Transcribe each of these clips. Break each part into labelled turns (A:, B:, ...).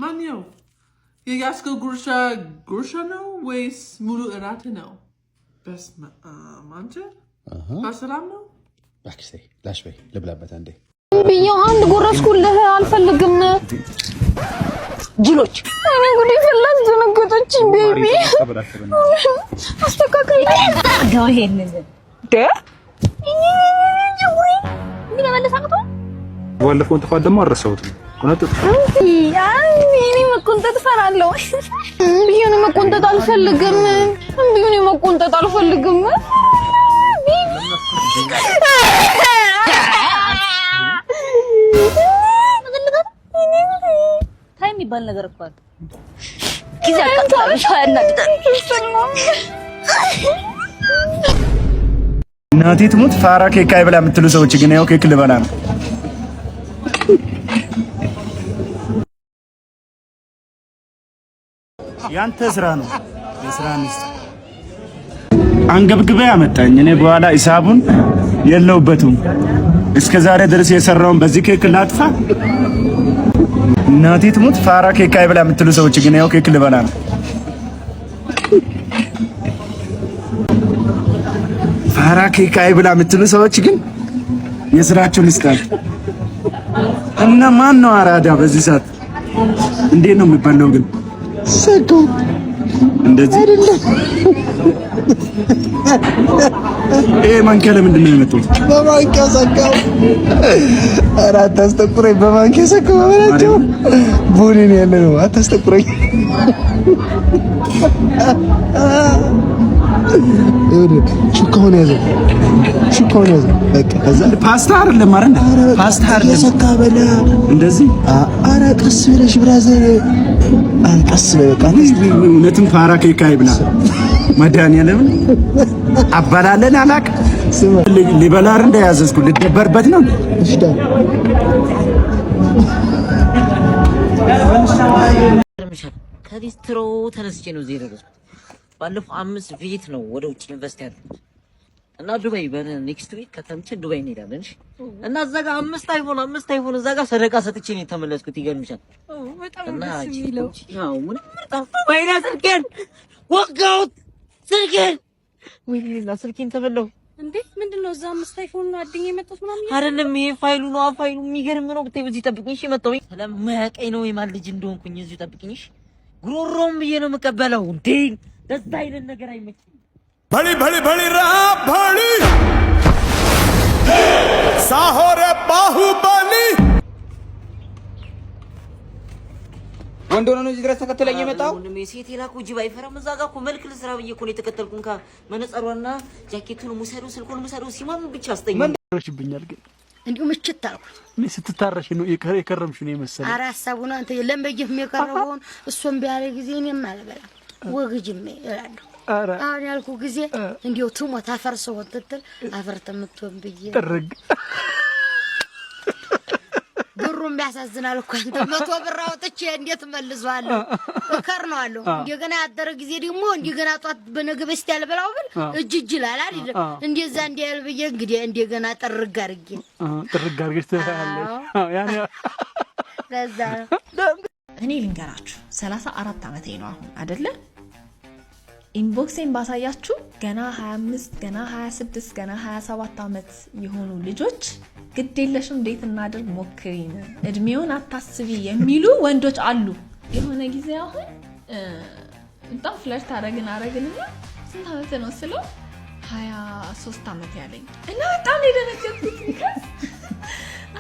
A: ማንኛው የያዝከው ጉርሻ ነው ወይስ ሙሉ እራት ነው? በስመ አብ አንተ በሰላም ነው?
B: እባክሽ ላሽ በይ ልብላበት አንዴ
C: ብዬው አንድ ጎረስኩልህ አልፈልግም። ጅሎች እኔ ጉዴ ፈላስ ደነገጠች። ቤቢ አስተካክል ጋር ይሄንን ደ ምን መለሳቀቶ
B: ወለፈውን ተፋ ደግሞ አረሳውት ቆነጥጥ
C: እኔ መቆንጠጥ ፈራለሁ። ቢሆን መቆንጠጥ አልፈልግም። ቢሆን መቆንጠጥ አልፈልግም። ታይም ይባል ነገር እኮ አለ። ጊዜ አቃጥላሽ ያናግዳል።
D: እናቴ ትሙት ፋራ ኬክ አይበላ የምትሉ ሰዎች ግን ያው ኬክ ልበላ ነው። ያንተ ስራ ነው የስራ ሚስት አንገብግበ ያመጣኝ። እኔ በኋላ ሂሳቡን የለውበትም። እስከዛሬ ድረስ የሰራውን በዚህ ኬክ ላጥፋ። እናቴ ትሙት ፋራ ኬክ አይበላ የምትሉ ሰዎች ግን ያው ኬክ ልበላ ነው። ፋራ ኬክ አይበላ የምትሉ ሰዎች ግን የስራቸውን ይስጣል። እና ማን ነው አራዳ በዚህ ሰዓት? እንዴት ነው የሚባለው ግን ሰዶ እንደዚህ አይደለም። ማንኪያ ለምንድን ነው የመጡት?
E: በማንኪያ ሰካው። ኧረ አታስጠቁረኝ። በማንኪያ ሰካው ማለት ቡኒን ያለ ነው። አታስጠቁረኝ። ሹካውን ያዘ። በቃ ከዛ
D: ፓስታ አይደለም አይደል? ፓስታ አይደለም
E: ሰካ በላ
D: እንደዚህ።
E: ኧረ ቀስ ብለሽ ብራዘር፣ ቀስ በቃ
D: እውነትም ፋራ ኬክ አይብላ መድኃኒዓለም አባላለን አላቅ ሊበላር እንደያዘዝኩ ልደበርበት ነው።
F: ከዲስትሮ ተነስቼ ነው እዚህ የደረስኩት። ባለፈው 5 ቪዚት ነው ወደ ውጭ ኢንቨስት ያደረኩት እና ዱባይ በኔክስት ዊክ ከተምችን ዱባይ እንሄዳለን። እሺ እና እዛ ጋር 5 አይፎን እዛ ጋር ሰደቃ ሰጥቼ ነው የተመለስኩት። ይገርምሻል። እና ያው ምን ታፈው ወይና ስልኬን ወጋውት ስልኬን ወይኔ ስልኬን ተበላው
C: እንዴ! ምንድነው እዛ 5 አይፎን ነው አድኝ የመጣው ምናምን
F: አይደለም። ይሄ ፋይሉ ነው። ፋይሉ የሚገርም ነው። ብታይ በዚህ ጠብቂኝ። እሺ መጣው ስለማያቀኝ ነው የማን ልጅ እንደሆንኩኝ እዚህ ጠብቂኝ። እሺ ጉሮሮም ብዬ ነው የምቀበለው። እንዴ ደስ አይነት ነገር አይመችም።
G: भली राभली साहोरे बाहुबली
H: ወንዶ ነው እዚህ ድረስ ተከተለኝ የመጣው።
F: ወንድሜ ሴት ይላኩ ጅብ አይፈራም። እዛ ጋር እኮ መልክ ልስራ ብዬ እኮ ነው የተከተልኩን። መነጸሯና ጃኬቱን ሙሰዱ ስልኩን ሙሰዱ ሲማም ብቻ አስተኝ
D: ረሽብኛል። ግን
C: እንዲሁ ምችት አልኩት።
D: እኔ ስትታረሽ ነው የከረምሽ ነው የመሰለኝ።
C: ኧረ ሐሳቡን አንተ ለምበየፍ የሚያቀርበውን እሱም ቢያለ ጊዜ እኔም አልበላ ወግጅሜ እላለሁ። አሁን ያልኩ ጊዜ እንዲሁ ትሞት አፈርሰው ወጥተል አፈርተምቶን ብዬ
D: ጥርግ
C: ብሩም ያሳዝናል እኮ አንተ 100 ብር አውጥቼ እንዴት መልዟለሁ? እከርነዋለሁ። እንደገና ያደረ ጊዜ ደግሞ እንደገና ጧት በነገ በስቲያ ያልበላው ብል እጅ ይላል አይደል? እንደዛ እንዲያል ብዬ እንግዲህ እንደገና ጥርግ አድርገሽ
D: ትላለሽ። ያኔ
C: ለዛ
I: እኔ ልንገራችሁ 34 ዓመቴ ነው አሁን አይደለ? ኢንቦክሴን ባሳያችሁ ገና 25 ገና 26 ገና 27 ዓመት የሆኑ ልጆች ግዴለሽም እንዴት እናድርግ ሞክሪን እድሜውን አታስቢ የሚሉ ወንዶች አሉ። የሆነ ጊዜ አሁን በጣም ፍለርት አረግንና ስንት ዓመት ነው ስለው 23 ዓመት ያለኝ እና በጣም የደነገጥኩት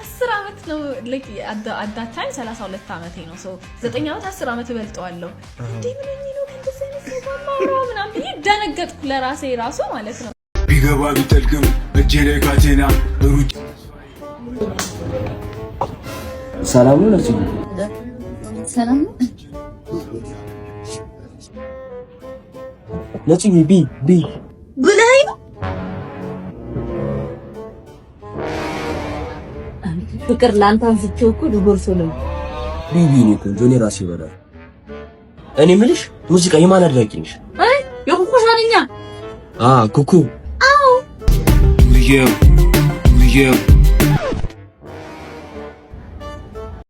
I: 10 ዓመት ነው like at that time 32 ዓመቴ ነው። so 9 ዓመት 10 ዓመት እበልጠዋለሁ። እንዴ ምን ነው ከእንደዚህ አይነት ሰው ጋር ማውራው ምናምን ብዬ ደነገጥኩ ለራሴ ራሱ ማለት ነው።
G: ቢገባ ቢጠልቅም እጄ ላይ ካቴና ሩጭ
E: ሰላም ነው ለዚህ
C: ሰላም ነው
E: ለዚህ ቢ
C: ብላይ ፍቅር ላንተ አንስቼው እኮ ድጎርሶ ነው
E: ቢቢ ነው እኮ ጆኒ ራስ ይበላል። እኔ ምልሽ ሙዚቃ የማን አድራጊ ነሽ?
C: አይ የኩኩ ሻለኛ
E: ኩኩ
C: አዎ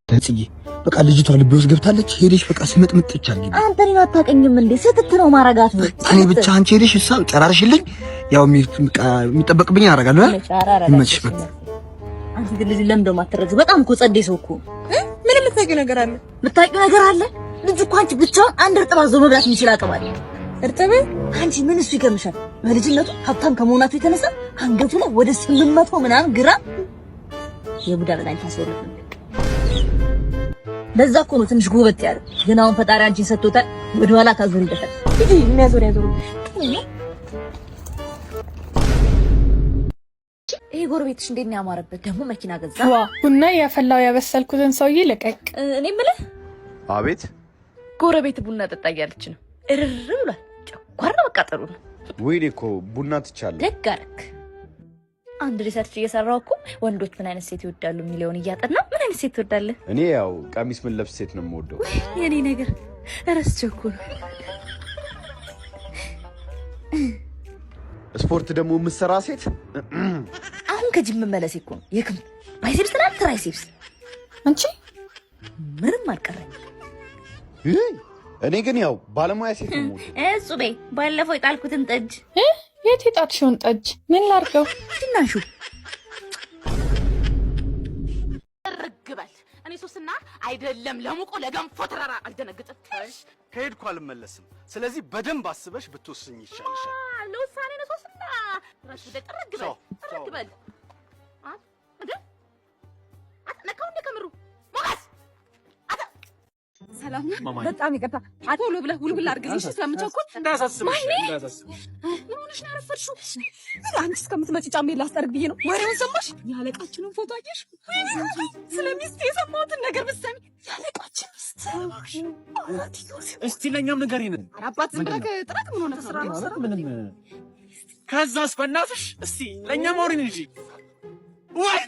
E: ለጽዬ በቃ ልጅቷ ልብ ውስጥ ገብታለች። ሄደሽ በቃ ስምጥምጥ ብቻ ነው።
F: አንተ እኔን አታውቀኝም እንዴ? ስትት ነው ማረጋት ነው።
E: እኔ ብቻ አንቺ ሄደሽ እሷ ጨራርሽልኝ። ያው የሚጠበቅብኝ አደርጋለሁ። ይመችሽ። በቃ
F: አንተ ግን ልጅ ለምን እንደማትረጅ በጣም እኮ ጸዴ ሰው እኮ ምን የምታውቂው ነገር አለ? የምታውቂው ነገር አለ? ልጅ እኮ አንቺ ብቻውን አንድ እርጥብ አዞ መብላት የሚችል አቅም አለ። እርጥብ አንቺ ምን እሱ ይገርምሻል። በልጅነቱ ሀብታም ከመሆናቱ የተነሳ አንገቱ ላይ ወደ 800 ምናምን ግራም የቡዳ መድኃኒት አስወርድ። ለዛ እኮ ነው ትንሽ ጉበት ያለው። ግን አሁን ፈጣሪ አንቺን ሰጥቶታል። ወደ ኋላ ታዞር ይደፋል። እጂ የሚያዞር ያዞር። ይሄ ጎረቤትሽ እንዴት ነው ያማረበት? ደግሞ መኪና ገዛ።
I: ዋ ቡና ያፈላው ያበሰልኩትን ሰውዬ ለቀቅ።
F: እኔ የምልህ
B: አቤት።
F: ጎረቤት ቡና ጠጣ እያለች ነው። እርር ብሏል። ጨጓራ መቃጠሉ ነው።
B: ወይኔ እኮ ቡና ትቻለህ።
F: ደግ አደረክ። አንድ ሪሰርች እየሰራው እኮ ወንዶች ምን አይነት ሴት ይወዳሉ የሚለውን እያጠና ምን አይነት ሴት ትወዳለህ?
B: እኔ ያው ቀሚስ ምን ለብስ ሴት ነው የምወደው።
F: የኔ ነገር ረስቼው እኮ ነው።
B: ስፖርት ደግሞ የምትሰራ ሴት
F: አሁን ከጂም መመለስ እኮ ነው። የክም ባይሴፕስ እና ትራይሴፕስ
I: አንቺ
F: ምንም አልቀረኝ።
B: እኔ ግን ያው ባለሙያ ሴት ነው የምወደው።
F: እጹቤ ባለፈው የጣልኩትን ጠጅ
I: የት የጣልሽውን ጠጅ ምን ላድርገው?
F: ትናሹ
J: ረግበል እኔ ሶስና አይደለም ለሙቆ ለገንፎ ተራራ አልደነግጥም።
K: ከሄድኩ አልመለስም። ስለዚህ በደንብ አስበሽ ብትወስኝ ይሻልሻል።
J: ለውሳኔ ነው ሶስና ረግበል እንዴ ነካው እንደ ከምሩ ሞገስ
L: ሰላም በጣም ይቅርታ። ቶሎ ብለህ ውልውል አድርግልሽ ስለምቸኩል
K: እንዳያሳስብሽ።
L: ምን ሆነሽ ነው ያረፈድሽው? አንቺ እስከምትመጪ ጫሜ ላስጠርግ ብዬ ነው። ወሬውን ሰማሽ? ያለቃችንን ፎቶ አየሽ? ስለ ሚስት የሰማሁትን ነገር ብትሰሚ። ያለቃችን ሚስት
K: እስቲ ለኛም ንገሪን።
L: አባት ዝም ብለህ ጥረት ምን ሆነ? ስራ ነው ስራ ምንም።
K: ከዛስ በእናትሽ እስቲ ለኛም አውሪን እንጂ ወይ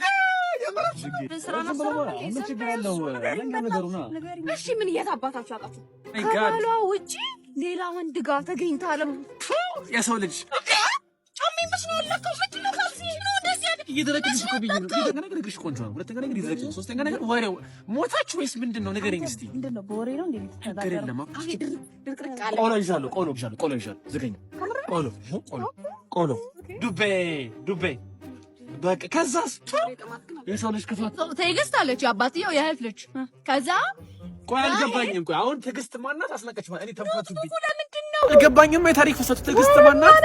L: እሺ ምን እየታባታችሁ አጣችሁ? ከባሏ ውጪ ሌላ ወንድ ጋር ተገኝታ አለም
K: የሰው ልጅ
L: ጫሜ መስሎ ለካው ምንድን ነው ካልሲ ነው ደስ ያለ
K: እየደረቅልሽ እኮ ብዬሽ ነው። ሁለተኛ ነገር እግርሽ ቆንጆ ነው። ሁለተኛ ነገር ይዘቅልሽ። ሶስተኛ ነገር ወሬው ሞታችሁ ወይስ ምንድን ነው? ንገረኝ እስቲ።
L: ምንድን ነው? በወሬ ነው እንዴ?
K: ነገር የለም።
L: ድርቅርቅ አለ።
K: ቆሎ ይዣለሁ። ዝገኝ ቆሎ ዱቤ በቃ ከዛስ የሰው ልጅ ክፋት
L: ትዕግስት አለች የአባትየው የእህት ልጅ። ከዛ
K: ቆይ አልገባኝም። ቆይ አሁን ትዕግስት ማናት? አስለቀች ማለት እኔ ተንፋቱብኝ አልገባኝም። የታሪክ ፍሰቱ ትዕግስት ማናት?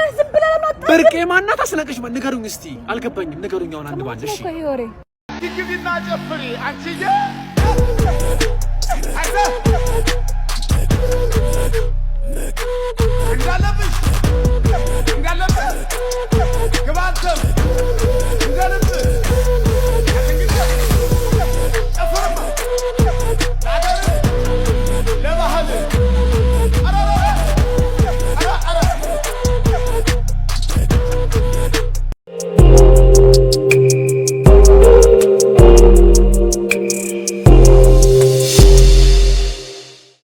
K: ብርቄ ማናት? አስለቀች ማለት ንገሩኝ እስቲ። አልገባኝም። ንገሩኝ አሁን አንድ ባንድ። እሺ
J: ግቢና ጨፍሪ አንቺዬ